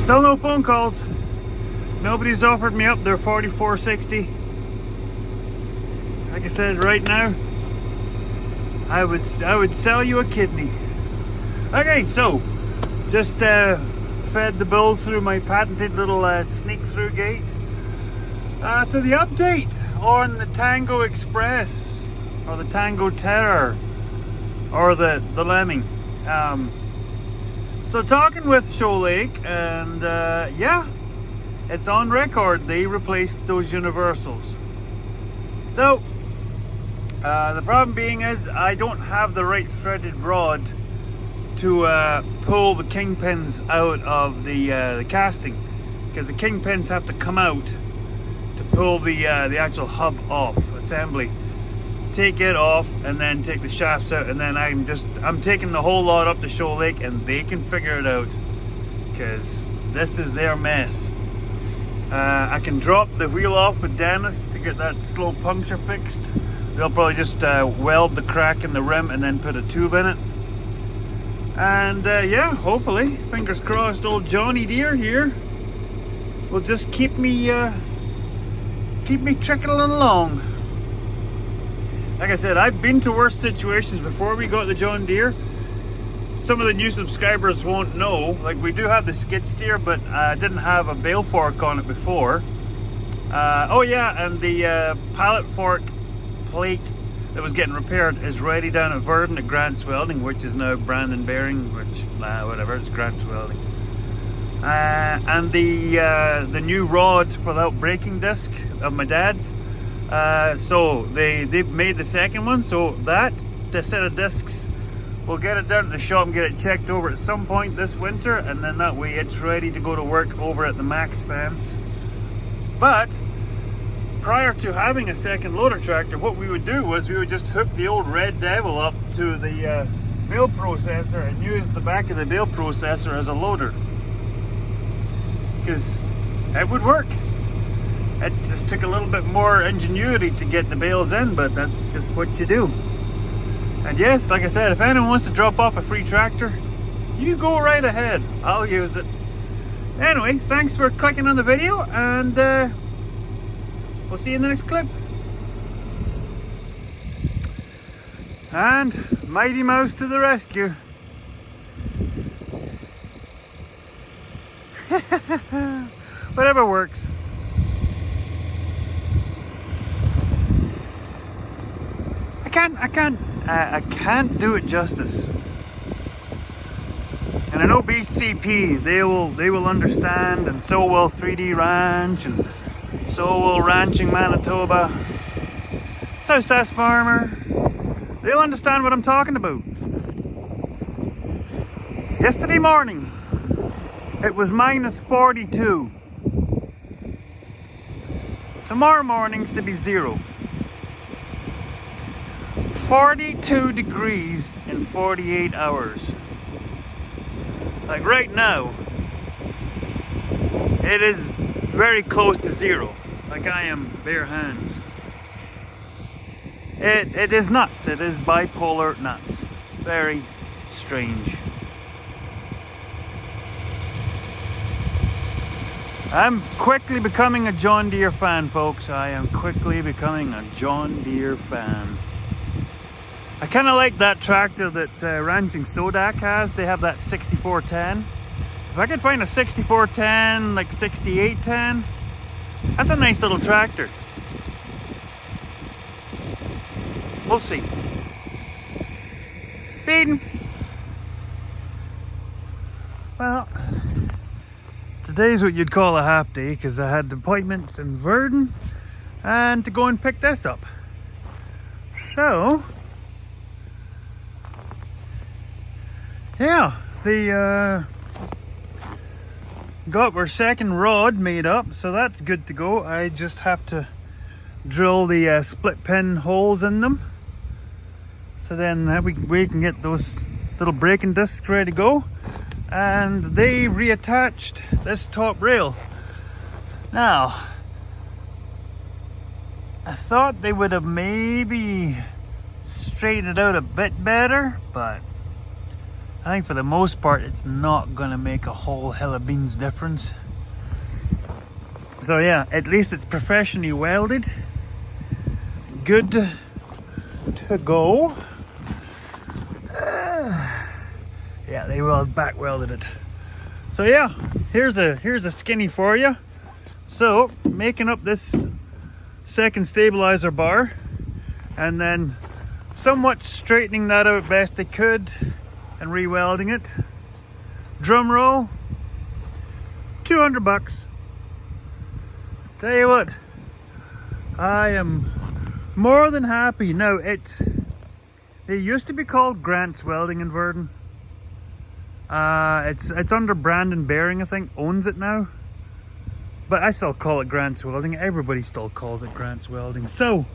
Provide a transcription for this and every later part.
Still no phone calls. Nobody's offered me up their 44.60. Like I said, right now, I would sell you a kidney. Okay, so just fed the bulls through my patented little sneak through gate. So the update on the Tango Express, or the Tango Terror, or the Lemming. So talking with Shoal Lake, and yeah, it's on record. They replaced those universals. So the problem being is I don't have the right threaded rod to pull the kingpins out of the casting, because the kingpins have to come out to pull the actual hub off assembly. Take it off and then take the shafts out, and then I'm taking the whole lot up to Shoal Lake and they can figure it out, because this is their mess. I can drop the wheel off with Dennis to get that slow puncture fixed. They'll probably just weld the crack in the rim and then put a tube in it. And yeah, hopefully, fingers crossed, old Johnny Deere here will just keep me trickling along. Like I said, I've been to worse situations before we got the John Deere. Some of the new subscribers won't know, like we do have the skid steer, but I didn't have a bale fork on it before. Oh yeah, and the pallet fork plate that was getting repaired is ready down at Verdon at Grant's Welding, which is now Brandon Bearing, which, whatever, it's Grant's Welding. And the new rod for that braking disc of my dad's. So they've made the second one, so the set of discs, we'll get it down to the shop and get it checked over at some point this winter, and then that way it's ready to go to work over at the Max fence. But prior to having a second loader tractor, what we would do was we would just hook the old Red Devil up to the bale processor and use the back of the bale processor as a loader, because it would work. It just took a little bit more ingenuity to get the bales in, but that's just what you do. And yes, like I said, if anyone wants to drop off a free tractor, you go right ahead. I'll use it. Anyway, thanks for clicking on the video, and we'll see you in the next clip. And Mighty Mouse to the rescue. Whatever works. I can't do it justice. And I know BCP, they will understand, and so will 3D Ranch, and so will Ranching Manitoba, South Sass Farmer. They'll understand what I'm talking about. Yesterday morning, it was minus 42. Tomorrow morning's to be 0. 42 degrees in 48 hours. Like right now, it is very close to 0. Like I am bare hands. It is nuts. It is bipolar nuts. Very strange. I'm quickly becoming a John Deere fan, folks. I am quickly becoming a John Deere fan. I kind of like that tractor that Ranching Sodak has. They have that 6410. If I could find a 6410, like 6810, that's a nice little tractor. We'll see. Feeding. Well, today's what you'd call a half day, because I had appointments in Verdon and to go and pick this up. So yeah, the got our second rod made up, so that's good to go. I just have to drill the split pin holes in them, so then we can get those little braking discs ready to go. And they reattached this top rail. Now, I thought they would have maybe straightened it out a bit better, but I think for the most part it's not gonna make a whole hell of beans difference. So yeah, at least it's professionally welded. Good to go. Yeah, they back welded it. So yeah, here's a skinny for you. So making up this second stabilizer bar and then somewhat straightening that out best they could and re-welding it. Drum roll, 200 bucks. Tell you what, I am more than happy. Now it used to be called Grant's Welding in Verdon. It's under Brandon Bearing, I think, owns it now. But I still call it Grant's Welding. Everybody still calls it Grant's Welding. So,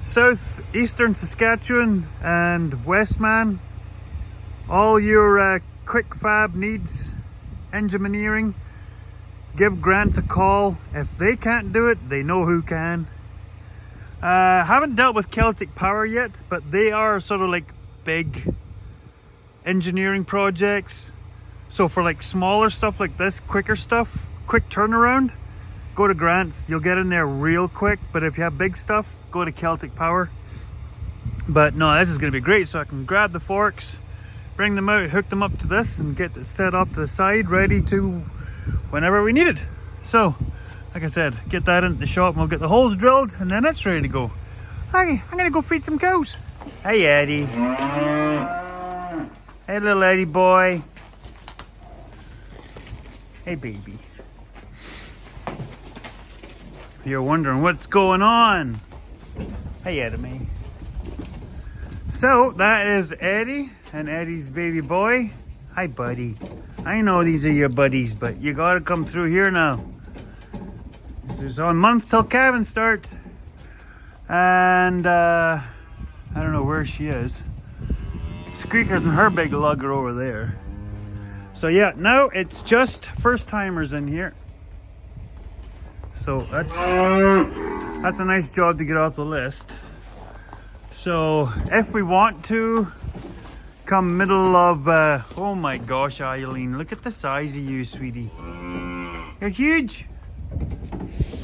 southeastern Saskatchewan and Westman, all your quick fab needs, engineering, give Grant a call. If they can't do it, they know who can. Haven't dealt with Celtic Power yet, but they are sort of like big engineering projects. So for like smaller stuff like this, quicker stuff, quick turnaround, go to Grant's. You'll get in there real quick. But if you have big stuff, go to Celtic Power. But no, this is going to be great. So I can grab the forks, bring them out, hook them up to this, and get it set up to the side, ready to whenever we need it. So like I said, get that into the shop and we'll get the holes drilled and then it's ready to go. Hey, I'm gonna go feed some cows. Hey Eddie. Hey little Eddie boy. Hey baby. You're wondering what's going on. Hey Eddie. So that is Eddie and Eddie's baby boy. Hi buddy. I know these are your buddies, but you gotta come through here now. There's a month till calving start. And I don't know where she is. Squeaker's and her big lug are over there. So yeah, now it's just first timers in here. So that's a nice job to get off the list. So if we want to come middle of oh my gosh, Eileen, look at the size of you, sweetie. You're huge.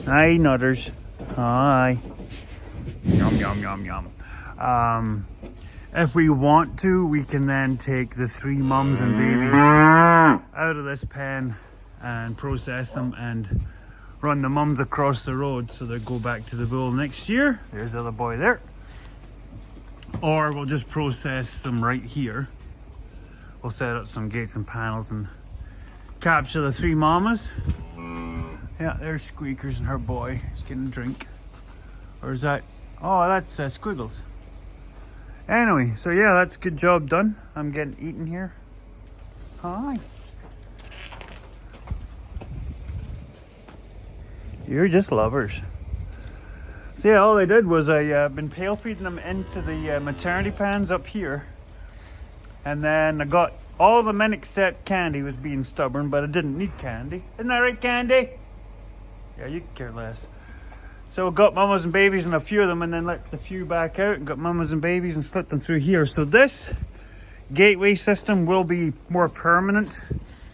Hi nutters. Hi. Yum yum yum yum. If we want to, we can then take the 3 mums and babies out of this pen and process them and run the mums across the road so they go back to the bull next year. There's the other boy there. Or we'll just process them right here. We'll set up some gates and panels and capture the 3 mamas. Yeah, there's Squeakers and her boy. He's getting a drink. Or is that? Oh, that's Squiggles. Anyway, so yeah, that's a good job done. I'm getting eaten here. Hi. You're just lovers. So yeah, all I did was I been pail feeding them into the maternity pans up here. And then I got all the men except Candy was being stubborn, but I didn't need Candy. Isn't that right, Candy? Yeah, you could care less. So got mamas and babies and a few of them and then let the few back out and got mamas and babies and split them through here. So this gateway system will be more permanent.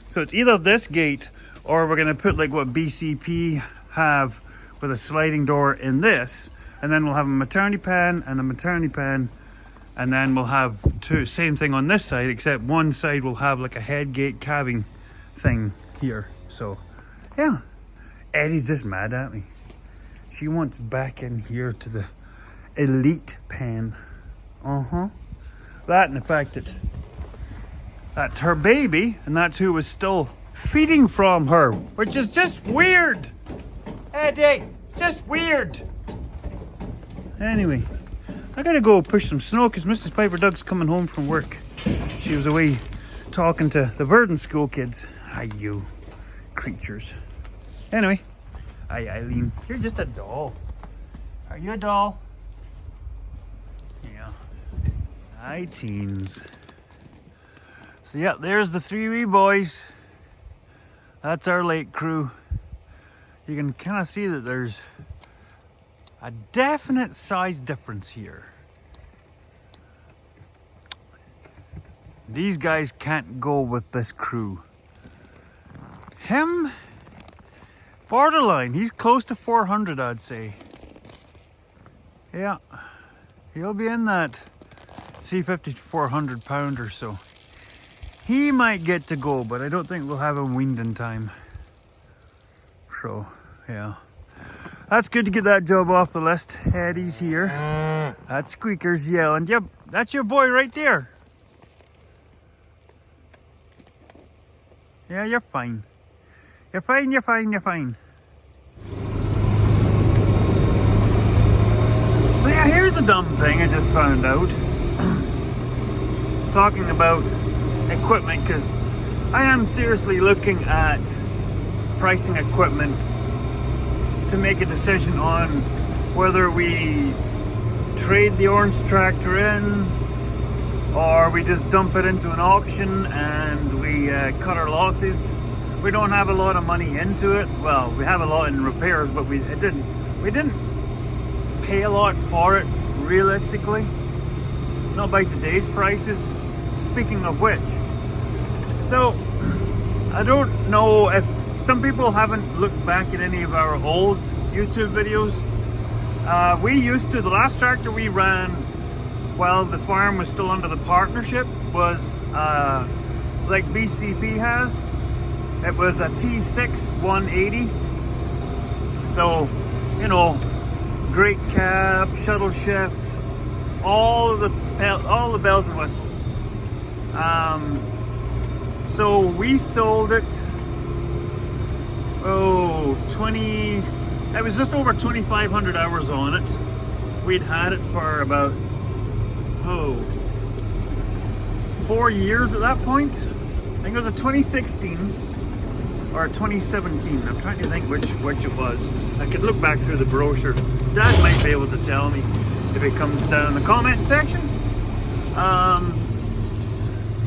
So it's either this gate or we're gonna put like what BCP have with a sliding door in this. And then we'll have a maternity pan and a maternity pan. And then we'll have same thing on this side, except one side will have like a head gate calving thing here. So yeah. Eddie's just mad at me. She wants back in here to the elite pen. That and the fact that that's her baby and that's who was still feeding from her, which is just weird. Eddie, it's just weird. Anyway, I gotta go push some snow because Mrs. Piper Doug's coming home from work. She was away talking to the Verdon school kids. Hi, you creatures. Anyway, hi Eileen. You're just a doll. Are you a doll? Yeah. Hi teens. So yeah, there's the 3 wee boys. That's our lake crew. You can kind of see that there's a definite size difference here. These guys can't go with this crew. Him, borderline. He's close to 400, I'd say. Yeah, he'll be in that C50 400 pounder, so he might get to go, but I don't think we'll have him weaned in time. So, yeah. That's good to get that job off the list. Eddie's here. That squeaker's yelling. Yep, that's your boy right there. Yeah, you're fine. You're fine, you're fine, you're fine. So yeah, here's a dumb thing I just found out. Talking about equipment, because I am seriously looking at pricing equipment to make a decision on whether we trade the orange tractor in or we just dump it into an auction and we cut our losses. We don't have a lot of money into it. Well, we have a lot in repairs, but we didn't pay a lot for it realistically. Not by today's prices. Speaking of which, so I don't know if some people haven't looked back at any of our old YouTube videos. We used to, the last tractor we ran while the farm was still under the partnership was like BCP has. It was a T6 180. So, you know, great cab, shuttle shift, all the bells and whistles. So we sold it, it was just over 2,500 hours on it. We'd had it for about 4 years at that point. I think it was a 2016 or 2017. I'm trying to think which it was. I could look back through the brochure. Dad might be able to tell me if it comes down in the comment section.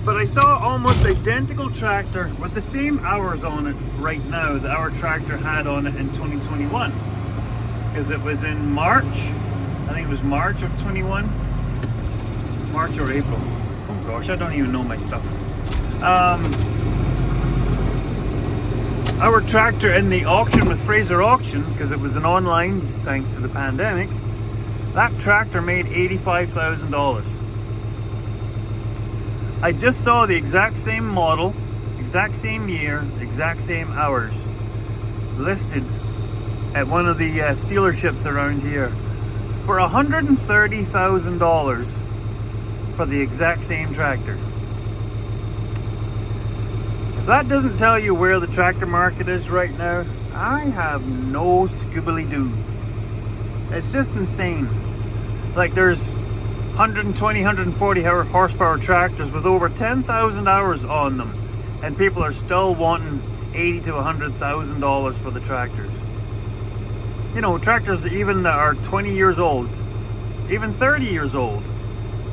But I saw almost identical tractor with the same hours on it right now that our tractor had on it in 2021. Because it was in March. I think it was March of 21. March or April. Oh gosh, I don't even know my stuff. Our tractor in the auction with Fraser Auction, because it was an online thanks to the pandemic, that tractor made $85,000. I just saw the exact same model, exact same year, exact same hours listed at one of the dealerships around here for $130,000 for the exact same tractor. If that doesn't tell you where the tractor market is right now, I have no scoobily-doo. It's just insane. Like there's 120, 140 horsepower tractors with over 10,000 hours on them, and people are still wanting $80,000 to $100,000 for the tractors. You know, tractors even that are 20 years old, even 30 years old,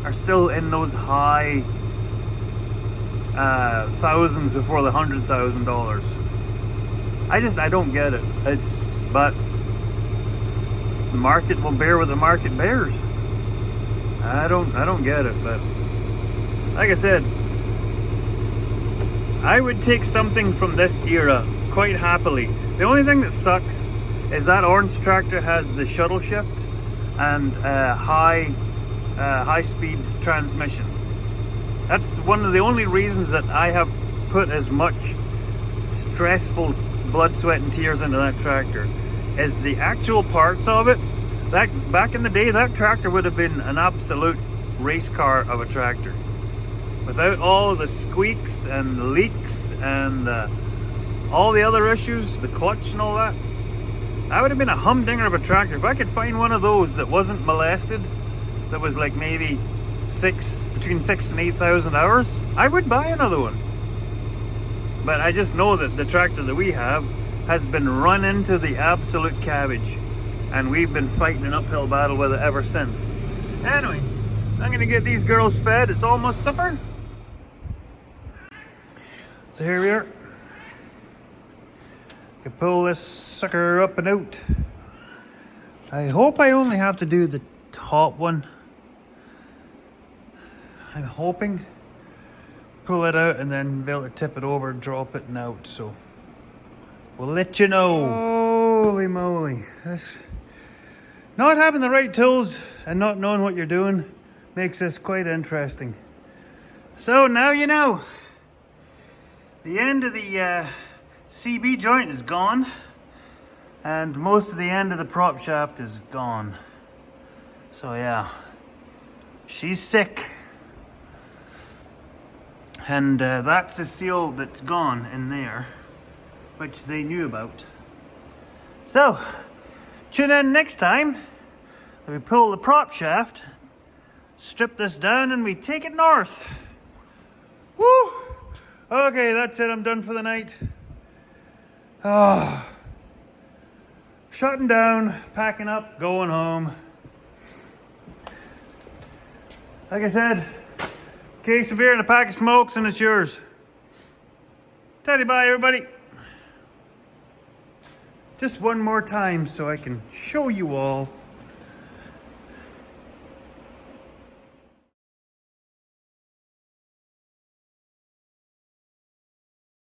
are still in those high thousands before the $100,000. I don't get it. But the market will bear what the market bears. I don't get it, but like I said, I would take something from this era quite happily. The only thing that sucks is that orange tractor has the shuttle shift and high speed transmission. That's one of the only reasons that I have put as much stressful blood, sweat and tears into that tractor is the actual parts of it. That back in the day, that tractor would have been an absolute race car of a tractor. Without all the squeaks and leaks and all the other issues, the clutch and all that, that would have been a humdinger of a tractor. If I could find one of those that wasn't molested, that was like maybe between 6,000 and 8,000 hours, I would buy another one. But I just know that the tractor that we have has been run into the absolute cabbage, and we've been fighting an uphill battle with it ever since. Anyway, I'm gonna get these girls fed. It's almost supper. So here we are. Can pull this sucker up and out. I hope I only have to do the top one. I'm hoping. pull it out and then be able to tip it over, drop it and out. So we'll let you know. Holy moly. Not having the right tools and not knowing what you're doing makes this quite interesting. So now you know. The end of the CB joint is gone, and most of the end of the prop shaft is gone. So yeah, she's sick. And that's the seal that's gone in there, which they knew about. So, tune in next time that we pull the prop shaft, strip this down, and we take it north. Woo! Okay, that's it. I'm done for the night. Shutting down, packing up, going home. Like I said, case of beer and a pack of smokes, and it's yours. Teddy, bye, everybody. Just one more time so I can show you all